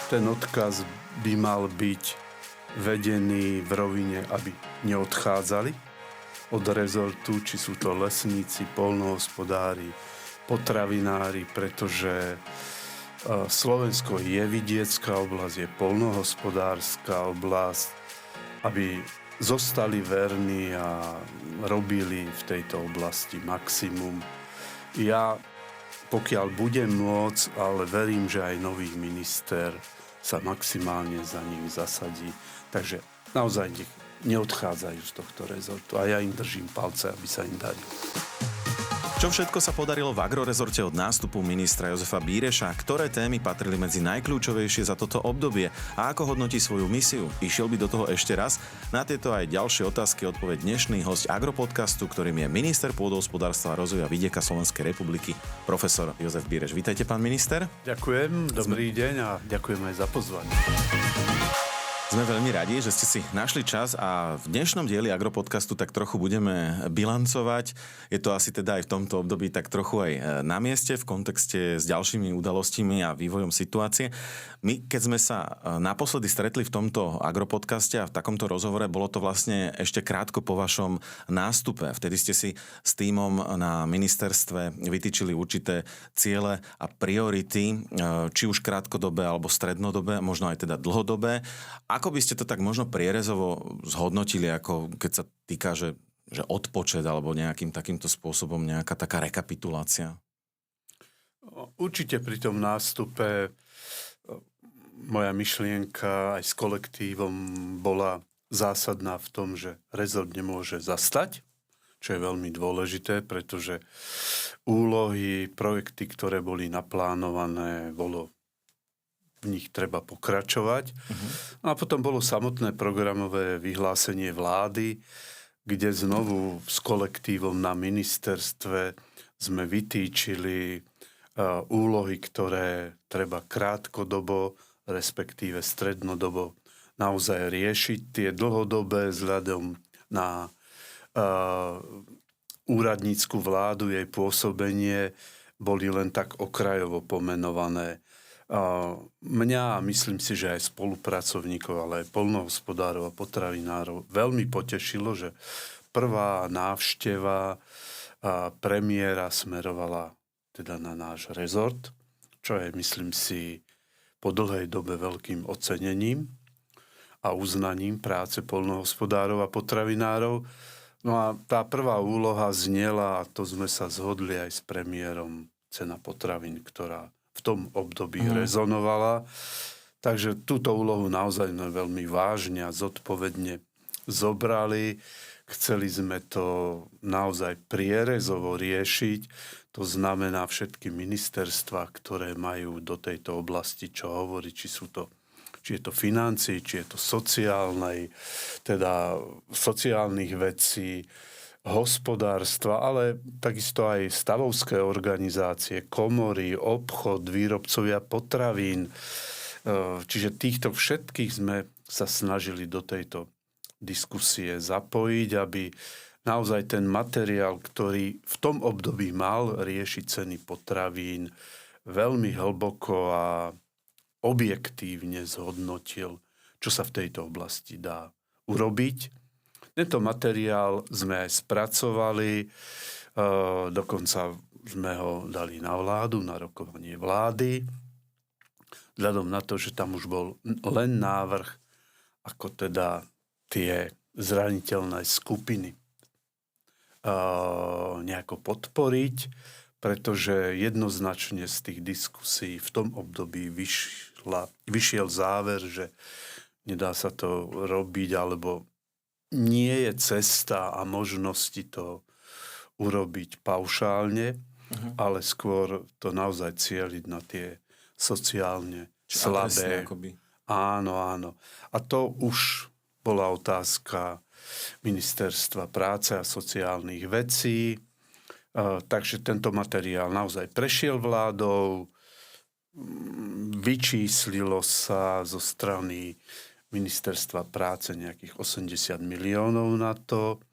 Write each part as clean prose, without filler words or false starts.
ten odkaz by mal byť vedený v rovine, aby neodchádzali od rezortu, či sú to lesníci, poľnohospodári, potravinári, pretože Slovensko je vidiecká oblasť, je poľnohospodárska oblasť, aby zostali verní a robili v tejto oblasti maximum. Ja, pokiaľ budem môcť, ale verím, že aj nový minister sa maximálne za ním zasadí. Takže naozaj neodchádzajú z tohto rezortu a ja im držím palce, aby sa im darilo. Čo všetko sa podarilo v agrorezorte od nástupu ministra Jozefa Bíreša? Ktoré témy patrili medzi najkľúčovejšie za toto obdobie? A ako hodnotí svoju misiu? Išiel by do toho ešte raz? Na tieto aj ďalšie otázky odpoveď dnešný hosť Agropodcastu, ktorým je minister pôdohospodárstva a rozvoja vidieka Slovenskej republiky, profesor Jozef Bíreš. Vítajte, pán minister. Ďakujem, dobrý deň a ďakujem aj za pozvanie. Sme veľmi radi, že ste si našli čas a v dnešnom dieli Agropodcastu tak trochu budeme bilancovať. Je to asi teda aj v tomto období tak trochu aj na mieste v kontexte s ďalšími udalosťami a vývojom situácie. My, keď sme sa naposledy stretli v tomto Agropodcaste a v takomto rozhovore, bolo to vlastne ešte krátko po vašom nástupe. Vtedy ste si s tímom na ministerstve vytýčili určité ciele a priority, či už krátkodobé alebo strednodobé, možno aj teda dlhodobé. Ako by ste to tak možno prierezovo zhodnotili, ako keď sa týka, že odpočet alebo nejakým takýmto spôsobom nejaká taká rekapitulácia? Určite pri tom nástupe moja myšlienka aj s kolektívom bola zásadná v tom, že rezort nemôže zastať, čo je veľmi dôležité, pretože úlohy, projekty, ktoré boli naplánované, v nich treba pokračovať. A potom bolo samotné programové vyhlásenie vlády, kde znovu s kolektívom na ministerstve sme vytýčili úlohy, ktoré treba krátkodobo, respektíve strednodobo naozaj riešiť. Tie dlhodobé vzhľadom na úradnícku vládu, jej pôsobenie boli len tak okrajovo pomenované. Mňa a myslím si, že aj spolupracovníkov, ale aj poľnohospodárov a potravinárov veľmi potešilo, že prvá návšteva premiéra smerovala teda na náš rezort, čo je, myslím si, po dlhej dobe veľkým ocenením a uznaním práce poľnohospodárov a potravinárov. No a tá prvá úloha znela, a to sme sa zhodli aj s premiérom, cena potravín, ktorá v tom období rezonovala. Takže túto úlohu naozaj veľmi vážne a zodpovedne zobrali. Chceli sme to naozaj prierezovo riešiť. To znamená všetky ministerstvá, ktoré majú do tejto oblasti čo hovoriť, či je to financií, či je to sociálnych vecí, hospodárstva, ale takisto aj stavovské organizácie, komory, obchod, výrobcovia potravín. Čiže týchto všetkých sme sa snažili do tejto diskusie zapojiť, aby naozaj ten materiál, ktorý v tom období mal riešiť ceny potravín, veľmi hlboko a objektívne zhodnotil, čo sa v tejto oblasti dá urobiť. Tento materiál sme aj spracovali, dokonca sme ho dali na vládu, na rokovanie vlády, vzhľadom na to, že tam už bol len návrh, ako teda tie zraniteľné skupiny nejako podporiť, pretože jednoznačne z tých diskusí v tom období vyšiel záver, že nedá sa to robiť, alebo nie je cesta a možnosti to urobiť paušálne, ale skôr to naozaj cieliť na tie sociálne slabé. Áno. A to už bola otázka Ministerstva práce a sociálnych vecí. Takže tento materiál naozaj prešiel vládou, vyčíslilo sa zo strany Ministerstva práce nejakých 80 miliónov na to,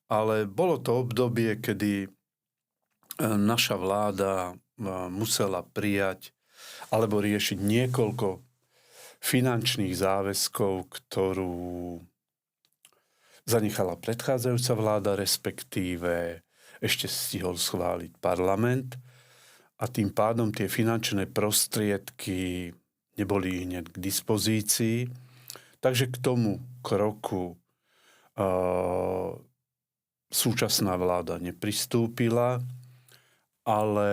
ale bolo to obdobie, kedy naša vláda musela prijať alebo riešiť niekoľko finančných záväzkov, ktorú zanechala predchádzajúca vláda, respektíve ešte stihol schváliť parlament. A tým pádom tie finančné prostriedky neboli hneď k dispozícii. Takže k tomu kroku súčasná vláda nepristúpila, ale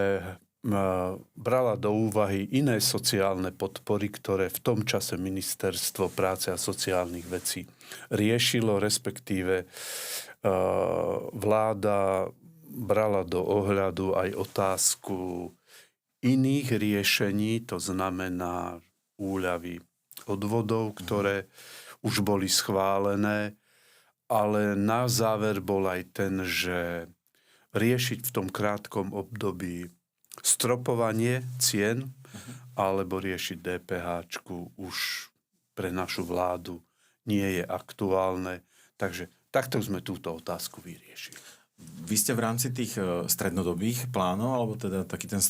brala do úvahy iné sociálne podpory, ktoré v tom čase Ministerstvo práce a sociálnych vecí riešilo, respektíve vláda brala do ohľadu aj otázku iných riešení, to znamená úľavy odvodov, ktoré už boli schválené, ale na záver bol aj ten, že riešiť v tom krátkom období stropovanie cien alebo riešiť DPH-čku už pre našu vládu nie je aktuálne. Takže takto sme túto otázku vyriešili. Vy ste v rámci tých strednodobých plánov, alebo teda taký ten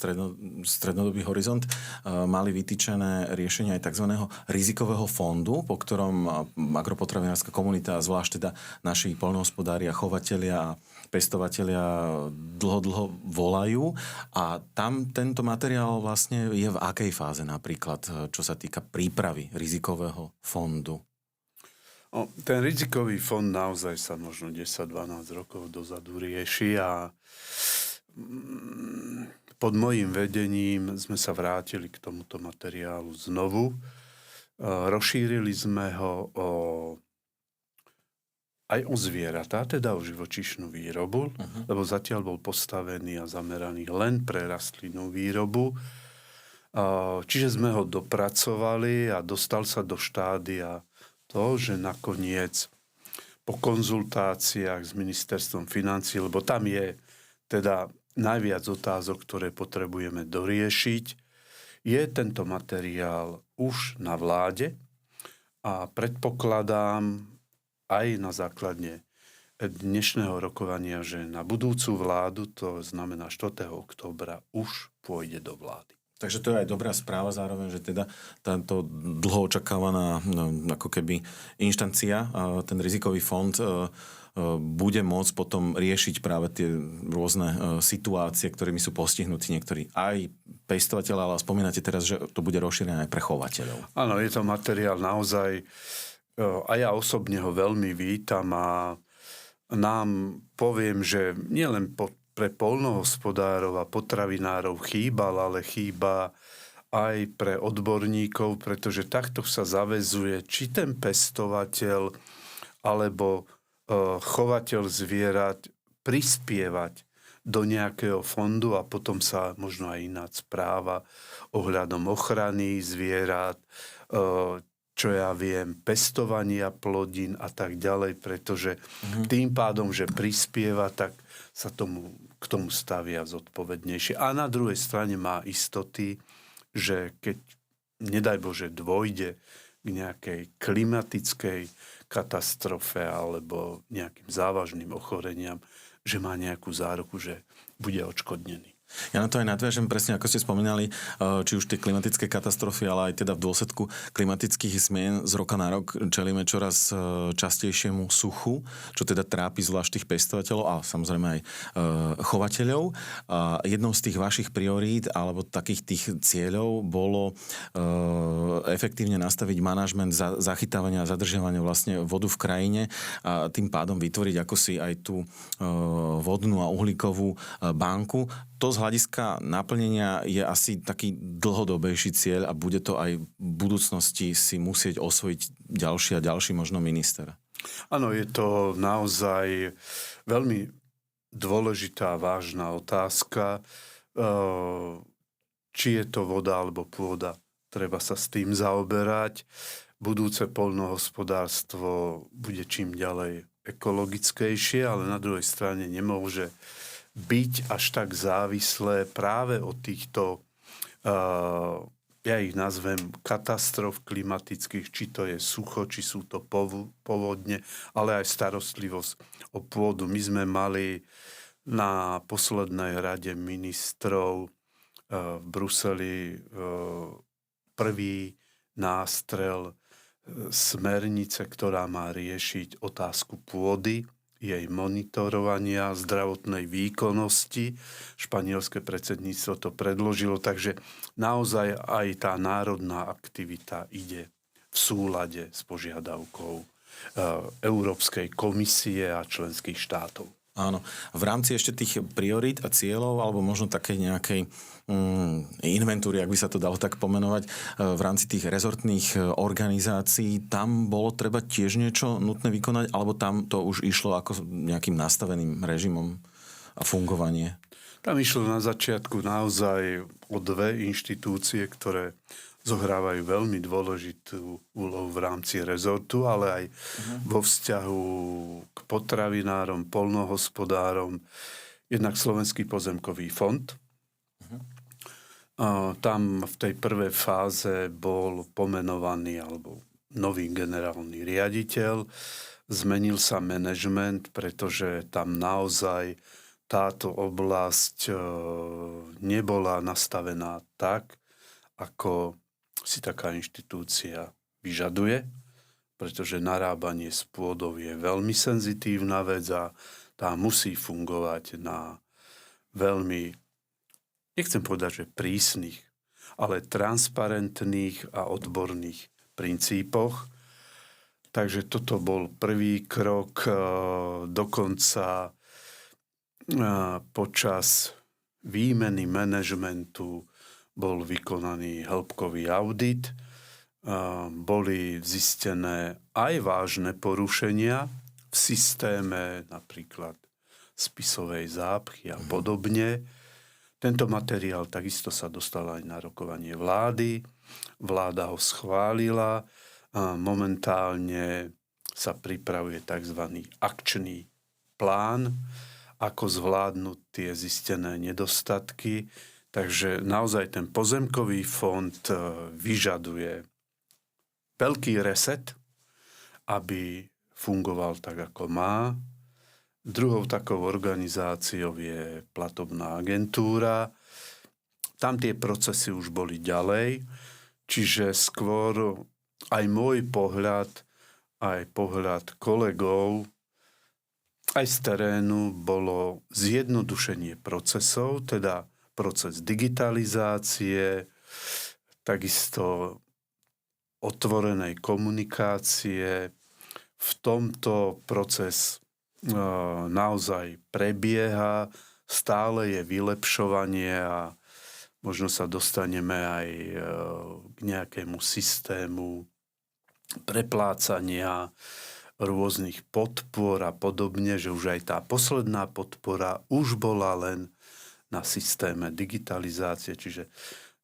strednodobý horizont, mali vytýčené riešenie aj tzv. Rizikového fondu, po ktorom agropotravinárska komunita, zvlášť teda naši poľnohospodári a chovatelia a pestovatelia dlho volajú. A tam tento materiál vlastne je v akej fáze napríklad, čo sa týka prípravy rizikového fondu? Ten rizikový fond naozaj sa možno 10-12 rokov dozadu rieši a pod mojím vedením sme sa vrátili k tomuto materiálu znovu. Rozšírili sme ho aj o zvieratá, teda o živočíšnu výrobu, lebo zatiaľ bol postavený a zameraný len pre rastlinnú výrobu. Čiže sme ho dopracovali a dostal sa do štádia to, že nakoniec po konzultáciách s ministerstvom financií, lebo tam je teda najviac otázok, ktoré potrebujeme doriešiť, je tento materiál už na vláde a predpokladám aj na základe dnešného rokovania, že na budúcu vládu, to znamená 4. októbra, už pôjde do vlády. Takže to je aj dobrá správa zároveň, že teda táto dlho očakávaná ako keby inštancia, ten rizikový fond bude môcť potom riešiť práve tie rôzne situácie, ktorými sú postihnutí niektorí aj pestovateľe, ale spomínate teraz, že to bude rozšírené aj pre chovateľov. Áno, je to materiál naozaj, a ja osobne ho veľmi vítam a nám poviem, že nielen pre poľnohospodárov a potravinárov chýbal, ale chýba aj pre odborníkov, pretože takto sa zaväzuje či ten pestovateľ alebo chovateľ zvierat prispievať do nejakého fondu a potom sa možno aj ináč správa ohľadom ochrany zvierat, čo ja viem, pestovania plodín a tak ďalej, pretože tým pádom, že prispieva, tak sa k tomu stavia zodpovednejšie. A na druhej strane má istoty, že keď, nedaj Bože, dôjde k nejakej klimatickej katastrofe alebo nejakým závažným ochoreniam, že má nejakú záruku, že bude odškodnený. Ja na to aj nadviažem presne, ako ste spomínali, či už tie klimatické katastrofy, ale aj teda v dôsledku klimatických zmien z roka na rok čelíme čoraz častejšiemu suchu, čo teda trápi zvlášť tých pestovateľov a samozrejme aj chovateľov. A jednou z tých vašich priorít alebo takých tých cieľov bolo efektívne nastaviť manažment zachytávania a zadržiavania vlastne vodu v krajine a tým pádom vytvoriť akosi aj tú vodnú a uhlíkovú banku. To z hľadiska naplnenia je asi taký dlhodobejší cieľ a bude to aj v budúcnosti si musieť osvojiť ďalší a ďalší možno minister. Áno, je to naozaj veľmi dôležitá, vážna otázka. Či je to voda alebo pôda, treba sa s tým zaoberať. Budúce poľnohospodárstvo bude čím ďalej ekologickejšie, ale na druhej strane nemôže byť až tak závislé práve od týchto, ja ich nazvem katastrof klimatických, či to je sucho, či sú to povodne, ale aj starostlivosť o pôdu. My sme mali na poslednej rade ministrov v Bruseli prvý nástrel smernice, ktorá má riešiť otázku pôdy, jej monitorovania, zdravotnej výkonnosti. Španielské predsedníctvo to predložilo, takže naozaj aj tá národná aktivita ide v súlade s požiadavkou Európskej komisie a členských štátov. Áno. V rámci ešte tých priorít a cieľov, alebo možno takej nejakej inventúry, ak by sa to dalo tak pomenovať, v rámci tých rezortných organizácií, tam bolo treba tiež niečo nutné vykonať, alebo tam to už išlo ako nejakým nastaveným režimom a fungovanie? Tam išlo na začiatku naozaj o dve inštitúcie, ktoré zohrávajú veľmi dôležitú úlohu v rámci rezortu, ale aj vo vzťahu k potravinárom, poľnohospodárom. Jednak Slovenský pozemkový fond. Tam v tej prvej fáze bol pomenovaný alebo nový generálny riaditeľ. Zmenil sa manažment, pretože tam naozaj táto oblasť nebola nastavená tak, ako si taká inštitúcia vyžaduje, pretože narábanie s pôdou je veľmi senzitívna vec a tá musí fungovať na veľmi, nechcem povedať, že prísnych, ale transparentných a odborných princípoch. Takže toto bol prvý krok. Dokonca počas výmeny manažmentu bol vykonaný hĺbkový audit, boli zistené aj vážne porušenia v systéme napríklad spisovej zápchy a podobne. Tento materiál takisto sa dostal aj na rokovanie vlády. Vláda ho schválila a momentálne sa pripravuje tzv. Akčný plán, ako zvládnuť tie zistené nedostatky. Takže naozaj ten pozemkový fond vyžaduje veľký reset, aby fungoval tak, ako má. Druhou takou organizáciou je platobná agentúra. Tam tie procesy už boli ďalej, čiže skôr aj môj pohľad, aj pohľad kolegov, aj z terénu bolo zjednodušenie procesov, teda proces digitalizácie, takisto otvorenej komunikácie. V tomto proces naozaj prebieha, stále je vylepšovanie a možno sa dostaneme aj k nejakému systému preplácania rôznych podpor a podobne, že už aj tá posledná podpora už bola len na systéme digitalizácie, čiže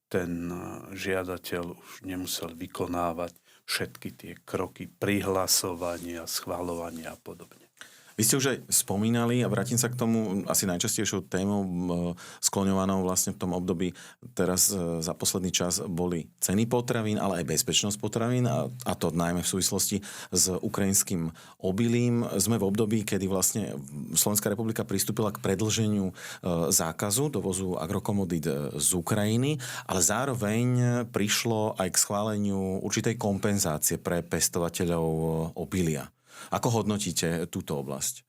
ten žiadateľ už nemusel vykonávať všetky tie kroky prihlasovania, schvaľovania a podobne. Vy ste už aj spomínali, a vrátim sa k tomu asi najčastejšou témou skloňovanou vlastne v tom období, teraz za posledný čas boli ceny potravín, ale aj bezpečnosť potravín a to najmä v súvislosti s ukrajinským obilím. Sme v období, kedy vlastne Slovenská republika pristúpila k predĺženiu zákazu dovozu agrokomodít z Ukrajiny, ale zároveň prišlo aj k schváleniu určitej kompenzácie pre pestovateľov obilia. Ako hodnotíte túto oblasť?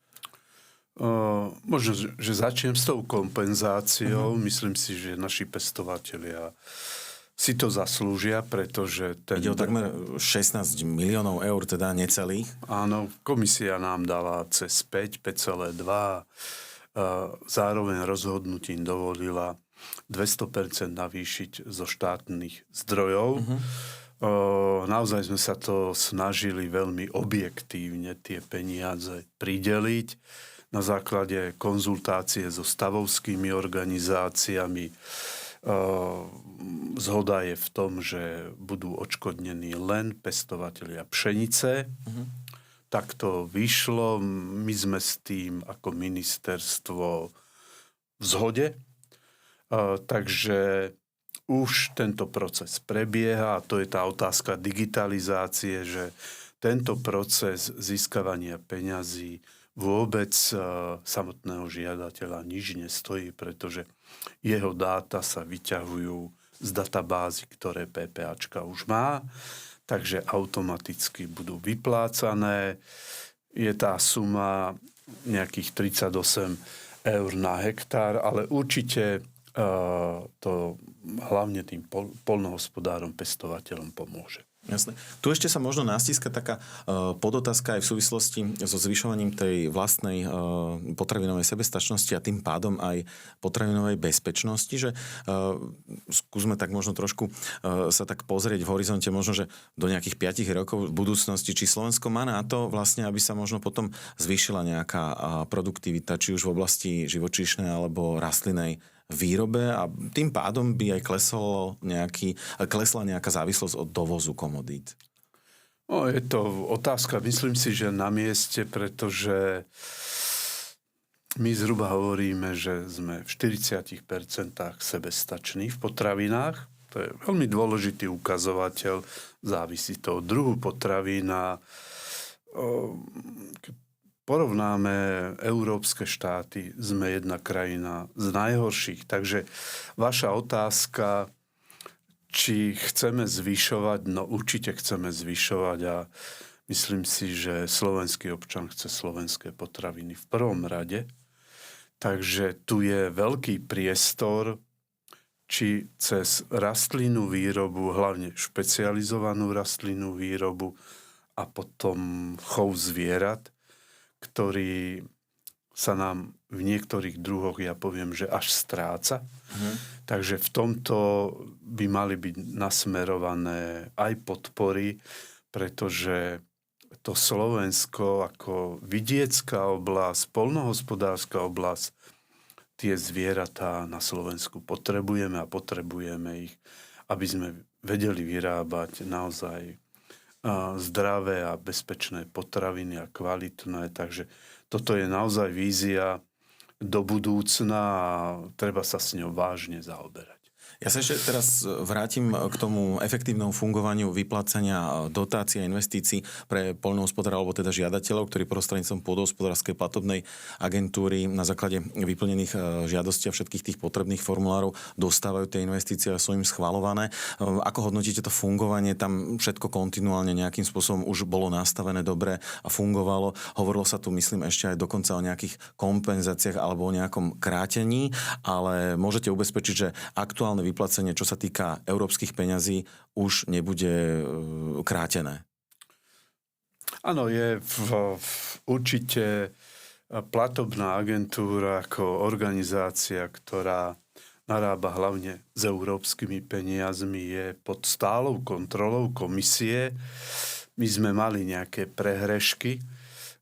Možno, že začnem s tou kompenzáciou. Myslím si, že naši pestovatelia si to zaslúžia, pretože... Ide o takmer 16 miliónov eur, teda necelých. Áno, komisia nám dala cez 5,2. Zároveň rozhodnutím dovolila 200% navýšiť zo štátnych zdrojov. Naozaj sme sa to snažili veľmi objektívne tie peniaze prideliť na základe konzultácie so stavovskými organizáciami. Zhoda je v tom, že budú odškodnení len pestovatelia pšenice. Tak to vyšlo. My sme s tým ako ministerstvo v zhode. Takže už tento proces prebieha a to je tá otázka digitalizácie, že tento proces získavania peňazí vôbec samotného žiadateľa nič nestojí, pretože jeho dáta sa vyťahujú z databázy, ktoré PPAčka už má, takže automaticky budú vyplácané. Je tá suma nejakých 38 eur na hektár, ale určite to hlavne tým poľnohospodárom, pestovateľom pomôže. Jasné. Tu ešte sa možno nastíska taká podotázka aj v súvislosti so zvyšovaním tej vlastnej potravinovej sebestačnosti a tým pádom aj potravinovej bezpečnosti, že skúsme tak možno trošku sa tak pozrieť v horizonte možno, že do nejakých 5 rokov v budúcnosti, či Slovensko má na to vlastne, aby sa možno potom zvýšila nejaká produktivita, či už v oblasti živočíšnej alebo rastlinnej výrobe a tým pádom by aj klesla nejaká závislosť od dovozu komodít. Je to otázka, myslím si, že na mieste, pretože my zhruba hovoríme, že sme v 40% sebestační v potravinách. To je veľmi dôležitý ukazovateľ. Závisí to od druhu potravín a porovnáme európske štáty, sme jedna krajina z najhorších. Takže vaša otázka, či chceme zvyšovať, no určite chceme zvyšovať a myslím si, že slovenský občan chce slovenské potraviny v prvom rade. Takže tu je veľký priestor, či cez rastlinnú výrobu, hlavne špecializovanú rastlinnú výrobu a potom chov zvierat, ktorý sa nám v niektorých druhoch, ja poviem, že až stráca. Takže v tomto by mali byť nasmerované aj podpory, pretože to Slovensko ako vidiecká oblasť, poľnohospodárska oblasť, tie zvieratá na Slovensku potrebujeme a potrebujeme ich, aby sme vedeli vyrábať naozaj zdravé a bezpečné potraviny a kvalitné. Takže toto je naozaj vízia do budúcna a treba sa s ňou vážne zaoberať. Ja sa ešte teraz vrátim k tomu efektívnemu fungovaniu vyplácania dotácií a investícií pre poľnohospodára alebo teda žiadateľov, ktorí prostredníctvom pôdohospodárskej platobnej agentúry na základe vyplnených žiadostí a všetkých tých potrebných formulárov dostávajú tie investície a sú im schvaľované. Ako hodnotíte to fungovanie? Tam všetko kontinuálne nejakým spôsobom už bolo nastavené dobre a fungovalo. Hovorilo sa tu, myslím, ešte aj dokonca o nejakých kompenzáciách alebo o nejakom krátení, ale môžete ubezpečiť, že aktuálne vyplacenie, čo sa týka európskych peňazí, už nebude krátené. Áno, je určite platobná agentúra ako organizácia, ktorá narába hlavne s európskymi peniazmi, je pod stálou kontrolou komisie. My sme mali nejaké prehrešky,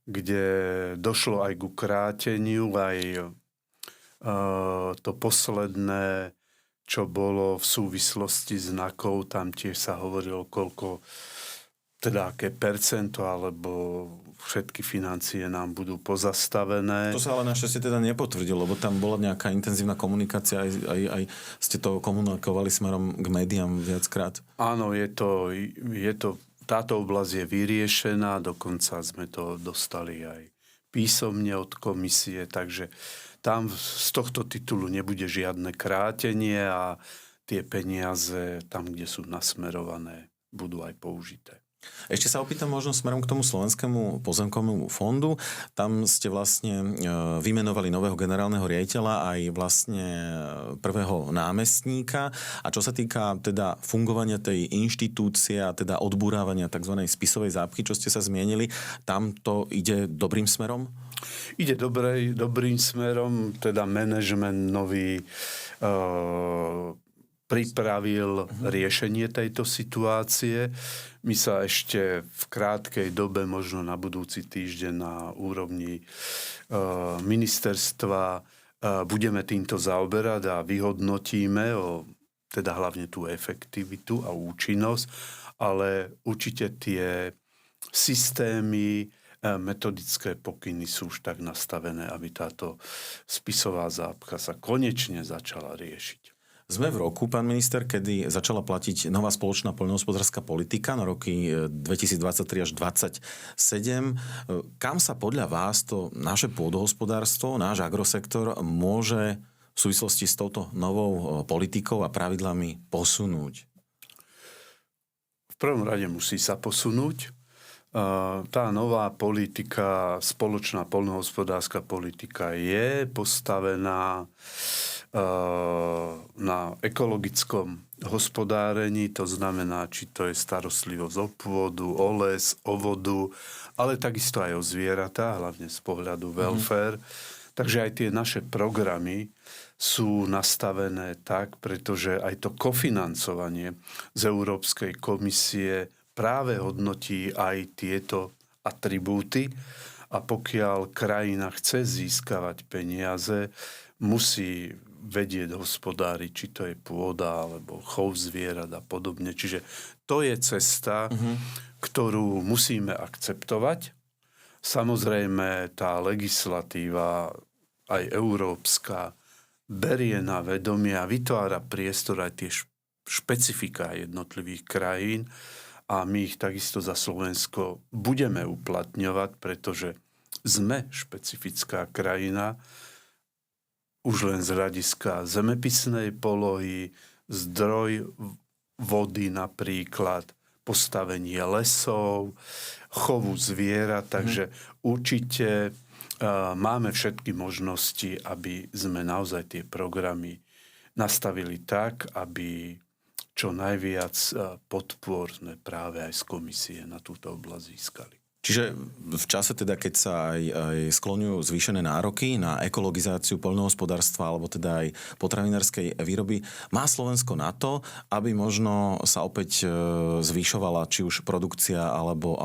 kde došlo aj ku kráteniu, aj to posledné, čo bolo v súvislosti znakov, tam tiež sa hovorilo, koľko, teda aké percento, alebo všetky financie nám budú pozastavené. To sa ale našťastie teda nepotvrdilo, lebo tam bola nejaká intenzívna komunikácia, aj ste to komunikovali smerom k médiám viackrát. Áno, je to, táto oblasť je vyriešená, dokonca sme to dostali aj písomne od komisie, takže tam z tohto titulu nebude žiadne krátenie a tie peniaze tam, kde sú nasmerované, budú aj použité. Ešte sa opýtam možno smerom k tomu Slovenskému pozemkovému fondu. Tam ste vlastne vymenovali nového generálneho riaditeľa aj vlastne prvého námestníka. A čo sa týka teda fungovania tej inštitúcie a teda odburávania tzv. Spisovej zápchy, čo ste sa zmienili, tam to ide dobrým smerom? Ide dobrým smerom, teda manažment nový pripravil riešenie tejto situácie. My sa ešte v krátkej dobe, možno na budúci týždeň na úrovni ministerstva budeme týmto zaoberať a vyhodnotíme teda hlavne tú efektivitu a účinnosť, ale určite tie systémy, metodické pokyny sú už tak nastavené, aby táto spisová zápcha sa konečne začala riešiť. Sme v roku, pán minister, kedy začala platiť nová spoločná poľnohospodárska politika na roky 2023 až 2027. Kam sa podľa vás to naše pôdohospodárstvo, náš agrosektor môže v v súvislosti s touto novou politikou a pravidlami posunúť? V prvom rade musí sa posunúť. Tá nová politika, spoločná poľnohospodárska politika je postavená na ekologickom hospodárení, to znamená, či to je starostlivosť o pôdu, o les, o vodu, ale takisto aj o zvieratá, hlavne z pohľadu welfare. Takže aj tie naše programy sú nastavené tak, pretože aj to kofinancovanie z Európskej komisie práve hodnotí aj tieto atribúty a pokiaľ krajina chce získavať peniaze, musí vedieť hospodáriť, či to je pôda alebo chov zvierat a podobne. Čiže to je cesta, ktorú musíme akceptovať. Samozrejme, tá legislatíva aj európska berie na vedomie a vytvára priestor aj tie špecifiká jednotlivých krajín a my ich takisto za Slovensko budeme uplatňovať, pretože sme špecifická krajina, už len z hľadiska zemepisnej polohy, zdroj vody napríklad, postavenie lesov, chovu zvierat, takže určite máme všetky možnosti, aby sme naozaj tie programy nastavili tak, aby čo najviac podpor sme práve aj z komisie na túto oblasť získali. Čiže v čase teda, keď sa aj skloňujú zvýšené nároky na ekologizáciu poľnohospodárstva alebo teda aj potravinárskej výroby, má Slovensko na to, aby možno sa opäť zvýšovala či už produkcia alebo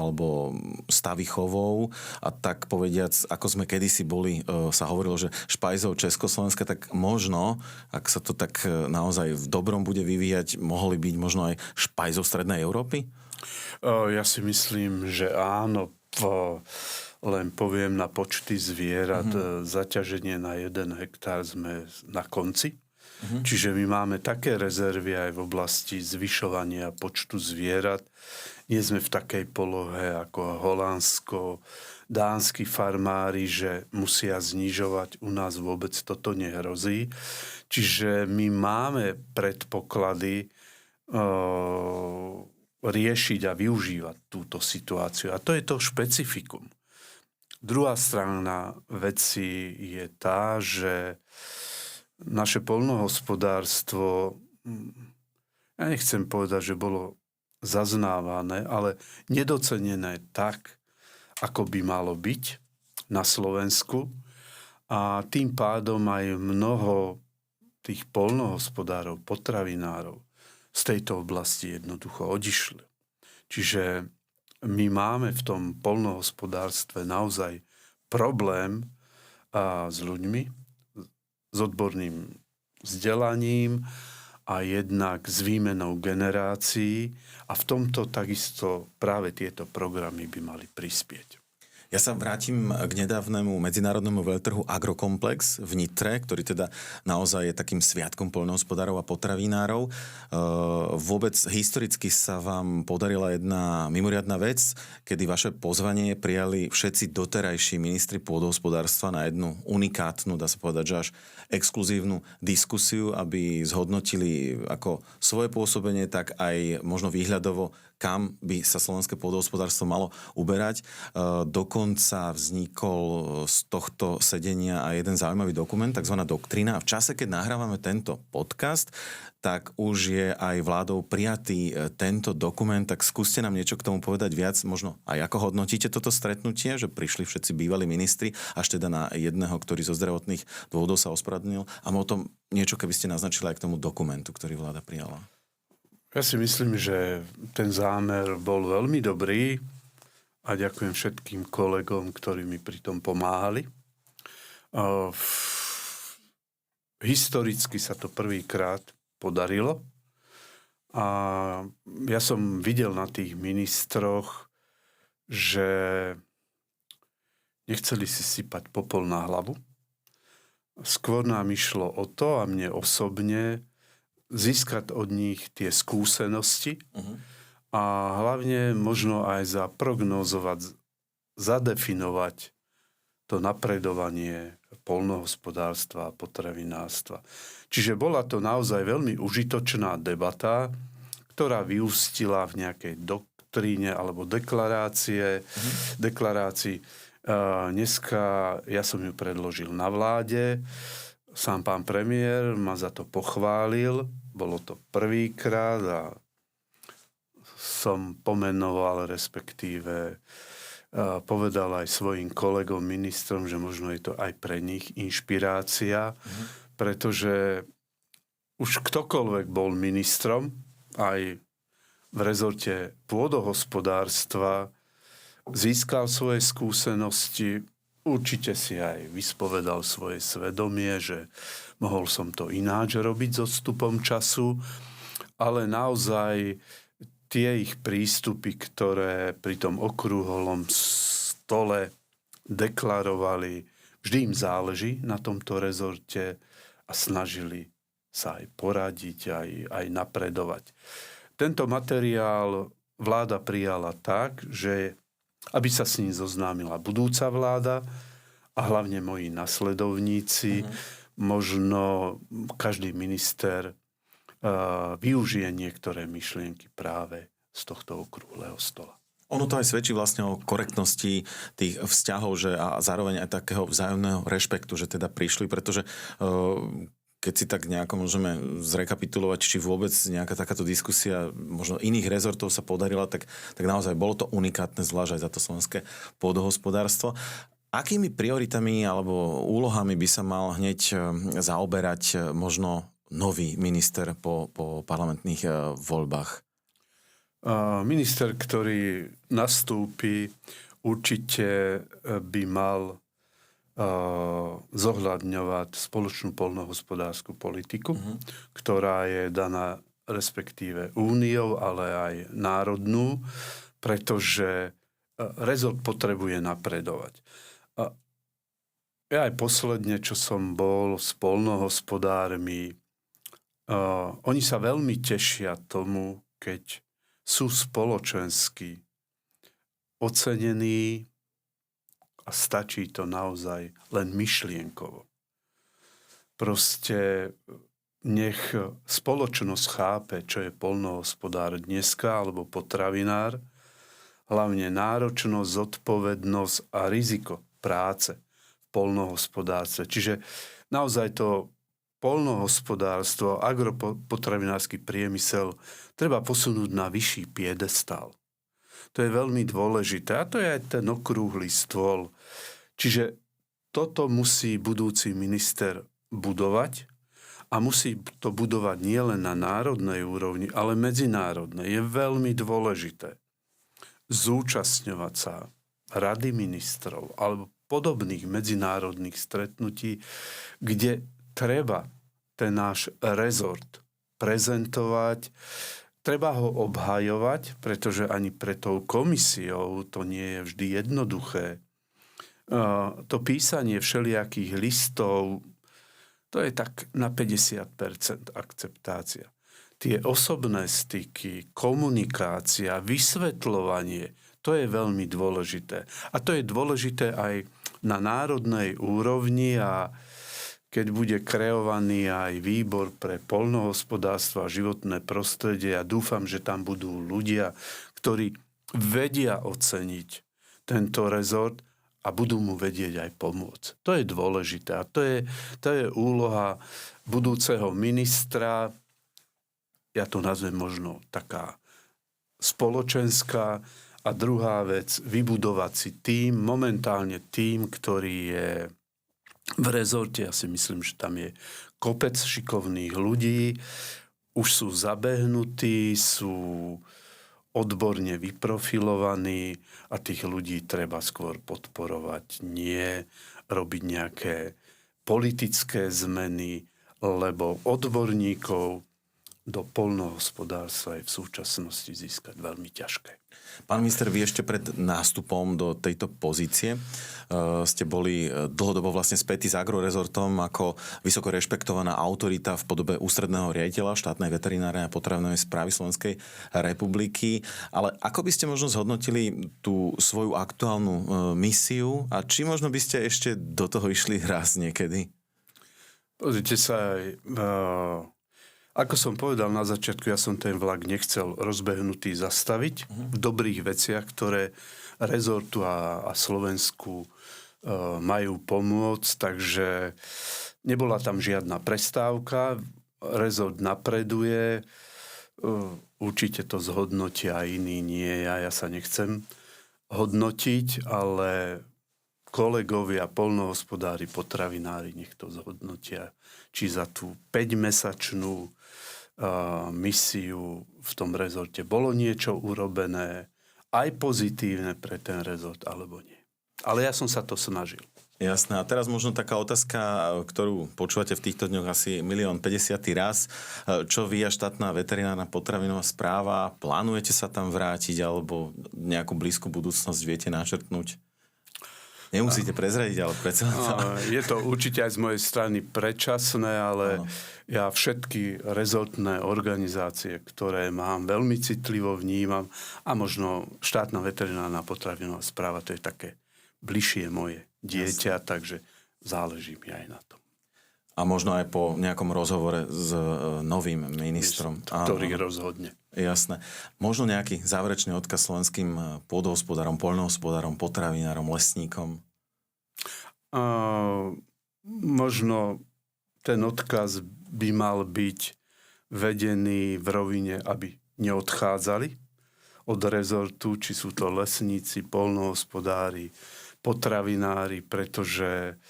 stavy chovov a tak povediac, ako sme kedysi boli, sa hovorilo, že špajzov Československa, tak možno, ak sa to tak naozaj v dobrom bude vyvíjať, mohli byť možno aj špajzov Strednej Európy? Ja si myslím, že áno. Len poviem na počty zvierat. Zaťaženie na 1 hektár sme na konci. Čiže my máme také rezervy aj v oblasti zvyšovania počtu zvierat. Nie sme v takej polohe ako Holandsko, dánsky farmári, že musia znižovať. U nás vôbec toto nehrozí. Čiže my máme predpoklady riešiť a využívať túto situáciu. A to je to špecifikum. Druhá strana veci je tá, že naše poľnohospodárstvo, ja nechcem povedať, že bolo zaznávané, ale nedocenené tak, ako by malo byť na Slovensku. A tým pádom aj mnoho tých poľnohospodárov, potravinárov z tejto oblasti jednoducho odišli. Čiže my máme v tom poľnohospodárstve naozaj problém s ľuďmi, s odborným vzdelaním a jednak s výmenou generácií a v tomto takisto práve tieto programy by mali prispieť. Ja sa vrátim k nedávnemu medzinárodnému veľtrhu Agrokomplex v Nitre, ktorý teda naozaj je takým sviatkom poľnohospodárov a potravinárov. Vôbec historicky sa vám podarila jedna mimoriadna vec, kedy vaše pozvanie prijali všetci doterajší ministri pôdohospodárstva na jednu unikátnu, dá sa povedať, že až exkluzívnu diskusiu, aby zhodnotili ako svoje pôsobenie, tak aj možno výhľadovo, kam by sa slovenské pôdohospodárstvo malo uberať. Dokonca vznikol z tohto sedenia aj jeden zaujímavý dokument, takzvaná doktrína. A v čase, keď nahrávame tento podcast, tak už je aj vládou prijatý tento dokument. Tak skúste nám niečo k tomu povedať viac. Možno aj ako hodnotíte toto stretnutie, že prišli všetci bývalí ministri, až teda na jedného, ktorý zo zdravotných dôvodov sa ospravedlnil. A o tom niečo, keby ste naznačili aj k tomu dokumentu, ktorý vláda prijala. Ja si myslím, že ten zámer bol veľmi dobrý a ďakujem všetkým kolegom, ktorí mi pri tom pomáhali. Historicky sa to prvýkrát podarilo a ja som videl na tých ministroch, že nechceli si sypať popol na hlavu. Skôr nám išlo o to a mne osobne získať od nich tie skúsenosti a hlavne možno aj zaprognózovať, zadefinovať to napredovanie poľnohospodárstva a potravinárstva. Čiže bola to naozaj veľmi užitočná debata, ktorá vyústila v nejakej doktríne alebo deklarácii. Dneska ja som ju predložil na vláde. Sám pán premiér ma za to pochválil. Bolo to prvýkrát a som pomenoval, respektíve povedal aj svojim kolegom, ministrom, že možno je to aj pre nich inšpirácia, pretože už ktokoľvek bol ministrom, aj v rezorte pôdohospodárstva, získal svoje skúsenosti, určite si aj vyspovedal svoje svedomie, že mohol som to ináč robiť s odstupom času, ale naozaj tie ich prístupy, ktoré pri tom okrúholom stole deklarovali, vždy im záleží na tomto rezorte a snažili sa aj poradiť, aj napredovať. Tento materiál vláda prijala tak, že aby sa s ním zoznámila budúca vláda a hlavne moji nasledovníci, možno každý minister využije niektoré myšlienky práve z tohto okrúhleho stola. Ono to aj svedčí vlastne o korektnosti tých vzťahov, že a zároveň aj takého vzájomného rešpektu, že teda prišli, pretože keď si tak nejako môžeme zrekapitulovať, či vôbec nejaká takáto diskusia možno iných rezortov sa podarila, tak naozaj bolo to unikátne, zvlášť aj za to slovenské pôdohospodárstvo. Akými prioritami alebo úlohami by sa mal hneď zaoberať možno nový minister po parlamentných voľbách? Minister, ktorý nastúpi, určite by mal zohľadňovať spoločnú poľnohospodársku politiku, ktorá je daná respektíve úniou, ale aj národnú, pretože rezort potrebuje napredovať. Ja aj posledne, čo som bol s poľnohospodármi, oni sa veľmi tešia tomu, keď sú spoločensky ocenení a stačí to naozaj len myšlienkovo. Proste nech spoločnosť chápe, čo je poľnohospodár dneska alebo potravinár, hlavne náročnosť, zodpovednosť a riziko práce v poľnohospodárstve. Čiže naozaj to poľnohospodárstvo, agropotravinársky priemysel treba posunúť na vyšší piedestál. To je veľmi dôležité. A to je aj ten okrúhly stôl. Čiže toto musí budúci minister budovať a musí to budovať nielen na národnej úrovni, ale medzinárodnej. Je veľmi dôležité zúčastňovať sa rady ministrov alebo podobných medzinárodných stretnutí, kde treba ten náš rezort prezentovať, treba ho obhajovať, pretože ani pre tou komisiou to nie je vždy jednoduché. To písanie všelijakých listov, to je tak na 50% akceptácia. Tie osobné styky, komunikácia, vysvetľovanie, to je veľmi dôležité. A to je dôležité aj na národnej úrovni a keď bude kreovaný aj výbor pre poľnohospodárstvo a životné prostredie, ja dúfam, že tam budú ľudia, ktorí vedia oceniť tento rezort a budú mu vedieť aj pomôcť. To je dôležité a to je úloha budúceho ministra, ja to nazvem možno taká spoločenská, a druhá vec, vybudovať si tím, momentálne tím, ktorý je v rezorte, ja si myslím, že tam je kopec šikovných ľudí, už sú zabehnutí, sú odborne vyprofilovaní a tých ľudí treba skôr podporovať, nie robiť nejaké politické zmeny, lebo odborníkov do poľnohospodárstva je v súčasnosti získať veľmi ťažké. Pán minister, vy ešte pred nástupom do tejto pozície ste boli dlhodobo vlastne spätí s Agrorezortom ako vysoko rešpektovaná autorita v podobe ústredného riaditeľa štátnej veterinárnej a potravinovej správy Slovenskej republiky. Ale ako by ste možno zhodnotili tú svoju aktuálnu misiu a či možno by ste ešte do toho išli raz niekedy? Pozrite sa, ako som povedal na začiatku, ja som ten vlak nechcel rozbehnutý zastaviť v dobrých veciach, ktoré rezortu a Slovensku majú pomôcť, takže nebola tam žiadna prestávka, rezort napreduje, určite to zhodnotia iní, nie ja sa nechcem hodnotiť, ale kolegovia, poľnohospodári, potravinári, nech to zhodnotia, či za tú 5-mesačnú misiu v tom rezorte bolo niečo urobené, aj pozitívne pre ten rezort, alebo nie. Ale ja som sa to snažil. Jasné. A teraz možno taká otázka, ktorú počúvate v týchto dňoch asi 1 050 000 raz. Čo vy a štátna veterinárna potravinová správa? Plánujete sa tam vrátiť alebo nejakú blízku budúcnosť viete načrtnúť? Nemusíte prezradiť, ale predsa... Je to určite aj z mojej strany predčasné, ale ja všetky rezortné organizácie, ktoré mám, veľmi citlivo vnímam a možno štátna veterinárna potravinová správa, to je také bližšie moje dieťa, takže záleží mi aj na tom. A možno aj po nejakom rozhovore s novým ministrom. Ktorý rozhodne. Jasné. Možno nejaký záverečný odkaz slovenským pôdohospodárom, poľnohospodárom, potravinárom, lesníkom? Možno ten odkaz by mal byť vedený v rovine, aby neodchádzali od rezortu, či sú to lesníci, poľnohospodári, potravinári, pretože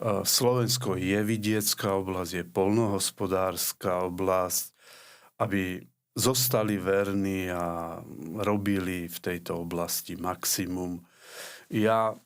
Slovensko je vidiecká oblasť, je poľnohospodárska oblasť, aby zostali verní a robili v tejto oblasti maximum. Ja,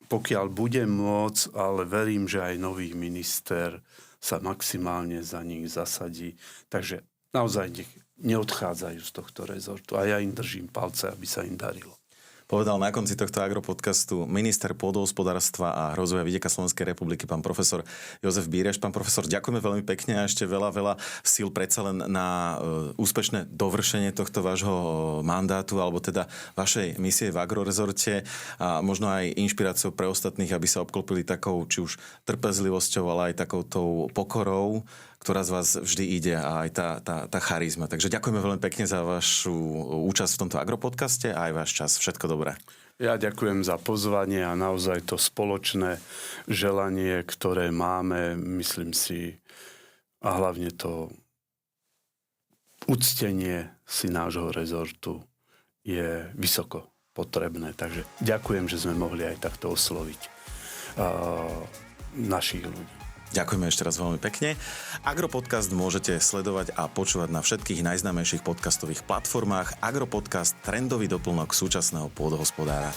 pokiaľ budem môcť, ale verím, že aj nový minister sa maximálne za nich zasadí. Takže naozaj neodchádzajú z tohto rezortu a ja im držím palce, aby sa im darilo. Povedal na konci tohto agropodcastu minister pôdohospodárstva a rozvoja vidieka Slovenskej republiky, pán profesor Jozef Bíreš. Pán profesor, ďakujeme veľmi pekne a ešte veľa síl predsa len na úspešné dovršenie tohto vášho mandátu, alebo teda vašej misie v Agrorezorte a možno aj inšpiráciou pre ostatných, aby sa obklopili takou, či už trpezlivosťou, ale aj takoutou pokorou, ktorá z vás vždy ide a aj tá charizma. Takže ďakujeme veľmi pekne za vašu účasť v tomto agropodcaste a aj váš čas. Všetko dobré. Ja ďakujem za pozvanie a naozaj to spoločné želanie, ktoré máme, myslím si, a hlavne to uctenie si nášho rezortu je vysoko potrebné. Takže ďakujem, že sme mohli aj takto osloviť našich ľudí. Ďakujeme ešte raz veľmi pekne. Agropodcast môžete sledovať a počúvať na všetkých najznámejších podcastových platformách. Agropodcast, trendový doplnok súčasného pôdohospodára.